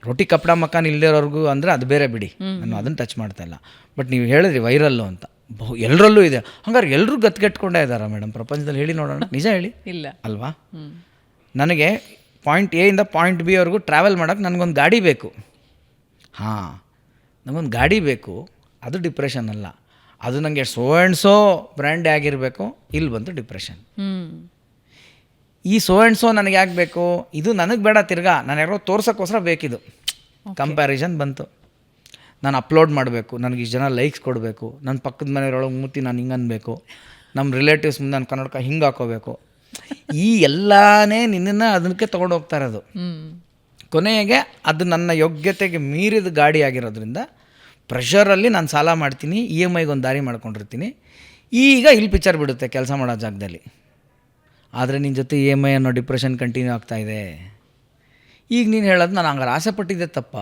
ರೋಟಿ ಕಪಡ ಮಕಾನ್ ಇಲ್ದಿರೋರ್ಗು ಅಂದರೆ ಅದು ಬೇರೆ ಬಿಡಿ, ನಾನು ಅದನ್ನು ಟಚ್ ಮಾಡ್ತಾ ಇಲ್ಲ. ಬಟ್ ನೀವು ಹೇಳಿದ್ರಿ ವೈರಲ್ಲು ಅಂತ, ಎಲ್ಲರಲ್ಲೂ ಇದೆ. ಹಂಗಾರೆ ಎಲ್ಲರೂ ಗತ್ಗೆಟ್ಕೊಂಡೇ ಇದ್ದಾರಾ ಮೇಡಮ್ ಪ್ರಪಂಚದಲ್ಲಿ? ಹೇಳಿ ನೋಡೋಣ, ನಿಜ ಹೇಳಿ. ಇಲ್ಲ ಅಲ್ವಾ? ನನಗೆ ಪಾಯಿಂಟ್ ಎ ಇಂದ ಪಾಯಿಂಟ್ ಬಿ ವರೆಗೂ ಟ್ರಾವೆಲ್ ಮಾಡೋಕ್ಕೆ ನನಗೊಂದು ಗಾಡಿ ಬೇಕು. ಹಾಂ, ನನಗೊಂದು ಗಾಡಿ ಬೇಕು, ಅದು ಡಿಪ್ರೆಷನ್ ಅಲ್ಲ. ಅದು ನನಗೆ ಸೋ ಆ್ಯಂಡ್ ಸೋ ಬ್ರ್ಯಾಂಡೇ ಆಗಿರಬೇಕು, ಇಲ್ಲಿ ಬಂತು ಡಿಪ್ರೆಷನ್. ಈ ಸೋ ಆ್ಯಂಡ್ ಸೋ ನನಗೆ ಯಾಕೆ ಬೇಕು, ಇದು ನನಗೆ ಬೇಡ, ತಿರ್ಗಾ ನಾನು ಯಾರೋ ತೋರ್ಸೋಕ್ಕೋಸ್ಕರ ಬೇಕಿದು. ಕಂಪ್ಯಾರಿಸನ್ ಬಂತು. ನಾನು ಅಪ್ಲೋಡ್ ಮಾಡಬೇಕು, ನನಗೆ ಇಷ್ಟು ಜನ ಲೈಕ್ಸ್ ಕೊಡಬೇಕು, ನನ್ನ ಪಕ್ಕದ ಮನೆಯವರೊಳಗೆ ಮೂತಿ ನಾನು ಹಿಂಗೆ ಅನ್ಬೇಕು, ನಮ್ಮ ರಿಲೇಟಿವ್ಸ್ ಮುಂದೆ ನಾನು ಕನ್ನಡಕ ಹಿಂಗೆ ಹಾಕೋಬೇಕು. ಈ ಎಲ್ಲನೇ ನಿನ್ನನ್ನು ಅದಕ್ಕೆ ತೊಗೊಂಡು ಹೋಗ್ತಾ ಇರೋದು. ಕೊನೆಗೆ ಅದು ನನ್ನ ಯೋಗ್ಯತೆಗೆ ಮೀರಿದ ಗಾಡಿ ಆಗಿರೋದ್ರಿಂದ ಪ್ರೆಷರಲ್ಲಿ ನಾನು ಸಾಲ ಮಾಡ್ತೀನಿ, EMI ಒಂದು ದಾರಿ ಮಾಡ್ಕೊಂಡಿರ್ತೀನಿ. ಈಗ ಇಲ್ಲಿ ಪಿಕ್ಚರ್ ಬಿಡುತ್ತೆ ಕೆಲಸ ಮಾಡೋ ಜಾಗದಲ್ಲಿ. ಆದರೆ ನಿನ್ನ ಜೊತೆ EMI ಅನ್ನೋ ಡಿಪ್ರೆಷನ್ ಕಂಟಿನ್ಯೂ ಆಗ್ತಾಯಿದೆ. ಈಗ ನೀನು ಹೇಳೋದು ನಾನು ಹಂಗಾರೆ ಆಸೆ ಪಟ್ಟಿದ್ದೆ ತಪ್ಪ.